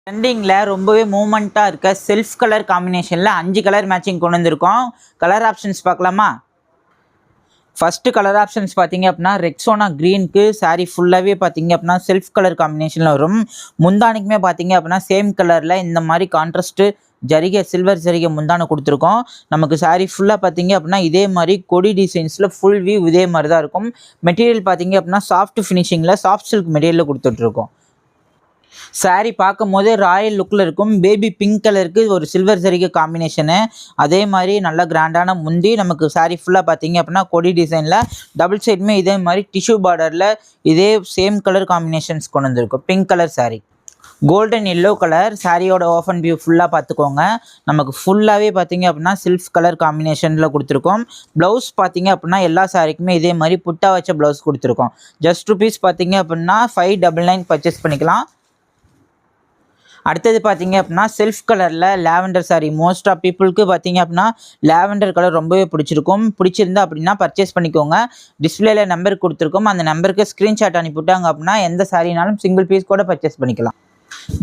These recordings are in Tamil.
ட்ரெண்டிங்கில் ரொம்பவே மூமெண்ட்டாக இருக்க செல்ஃப் கலர் காம்பினேஷனில் 5 கலர் மேட்சிங் கொண்டு வந்திருக்கோம். கலர் ஆப்ஷன்ஸ் பார்க்கலாமா? ஃபஸ்ட்டு கலர் ஆப்ஷன்ஸ் பார்த்தீங்க அப்படின்னா ரெக்ஸோனா க்ரீனுக்கு சாரீ ஃபுல்லாகவே பார்த்தீங்க அப்படின்னா செல்ஃப் கலர் காம்பினேஷனில் வரும். முந்தானிக்குமே பார்த்தீங்க அப்படின்னா சேம் கலரில் இந்த மாதிரி கான்ட்ராஸ்ட்டு ஜரிகை சில்வர் ஜரிகை முந்தானை கொடுத்துருக்கோம். நமக்கு சாரீ ஃபுல்லாக பார்த்தீங்க அப்படின்னா இதே மாதிரி கொடி டிசைன்ஸில் ஃபுல் வியூ இதே மாதிரி தான் இருக்கும். மெட்டீரியல் பார்த்தீங்க அப்படின்னா சாஃப்ட் ஃபினிஷிங்கில் சாஃப்ட் சில்க் மெட்டீரியலில் கொடுத்துட்ருக்கோம். சாரீ பார்க்கும் போதே ராயல் லுக்கில் இருக்கும். பேபி பிங்க் கலருக்கு ஒரு சில்வர் ஜரிகை காம்பினேஷனு. அதே மாதிரி நல்ல கிராண்டான முந்தி நமக்கு சாரீ ஃபுல்லாக பார்த்தீங்க அப்படின்னா கொடி டிசைனில் டபுள் சைடுமே இதே மாதிரி டிஷ்யூ பார்டரில் இதே சேம் கலர் காம்பினேஷன்ஸ் கொண்டு வந்திருக்கும். Pink colour sari, golden yellow colour சாரியோட ஓப்பன் வியூ ஃபுல்லாக பார்த்துக்கோங்க. நமக்கு ஃபுல்லாகவே பார்த்தீங்க அப்படின்னா சில்க் கலர் காம்பினேஷனில் கொடுத்துருக்கோம். ப்ளவுஸ் பார்த்தீங்க அப்படின்னா எல்லா சாரிக்குமே இதே மாதிரி புட்டா வச்ச ப்ளவுஸ் கொடுத்துருக்கோம். ஜஸ்ட் ருபீஸ் பார்த்தீங்க அப்படின்னா 599 பர்ச்சேஸ் பண்ணிக்கலாம். அடுத்தது பார்த்தீங்க அப்படின்னா செல்ஃப் கலரில் லேவெண்டர் சாரீ. மோஸ்ட் ஆஃப் பீப்புளுக்கு பார்த்தீங்க அப்படின்னா லேவெண்டர் கலர் ரொம்பவே பிடிச்சிருக்கும். பிடிச்சிருந்தா அப்படின்னா பர்ச்சேஸ் பண்ணிக்கோங்க. டிஸ்பிளேல நம்பர் கொடுத்துருக்கோம். அந்த நம்பருக்கு ஸ்க்ரீன்ஷாட் அனுப்பிவிட்டாங்க அப்படின்னா எந்த சாரீனாலும் சிங்கிள் பீஸ் கூட பர்ச்சேஸ் பண்ணிக்கலாம்.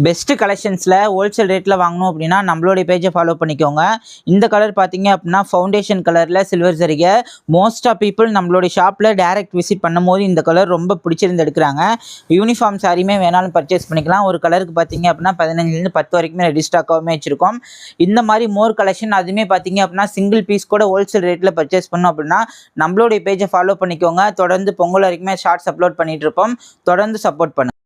பெஸ்ட்டு கலெக்ஷன்ஸில் ஹோல்சேல் ரேட்டில் வாங்கணும் அப்படின்னா நம்மளுடைய பேஜை ஃபாலோ பண்ணிக்கோங்க. இந்த கலர் பார்த்தீங்க அப்படின்னா ஃபவுண்டேஷன் கலரில் சில்வர் ஜரிகை. மோஸ்ட் ஆஃப் பீப்புள் நம்மளுடைய ஷாப்பில் டேரெக்ட் விசிட் பண்ணும்போது இந்த கலர் ரொம்ப பிடிச்சிருந்து எடுக்கிறாங்க. யூனிஃபார்ம் சாரியுமே வேணாலும் பர்ச்சேஸ் பண்ணிக்கலாம். ஒரு கலருக்கு பார்த்தீங்க அப்படின்னா 15லேருந்து 10 வரைக்குமே ரெடி ஸ்டாக்காகவுமே வச்சுருக்கோம். இந்த மாதிரி மோர் கலெக்ஷன் அதுவுமே பார்த்தீங்க அப்படின்னா சிங்கிள் பீஸ் கூட ஹோல்சேல் ரேட்டில் பர்ச்சேஸ் பண்ணோம் அப்படின்னா நம்மளுடைய பேஜை ஃபாலோ பண்ணிக்கோங்க. தொடர்ந்து பொங்கல் வரைக்குமே ஷார்ட்ஸ் அப்லோட் பண்ணிகிட்டு இருப்போம். தொடர்ந்து சப்போர்ட் பண்ணுங்கள்.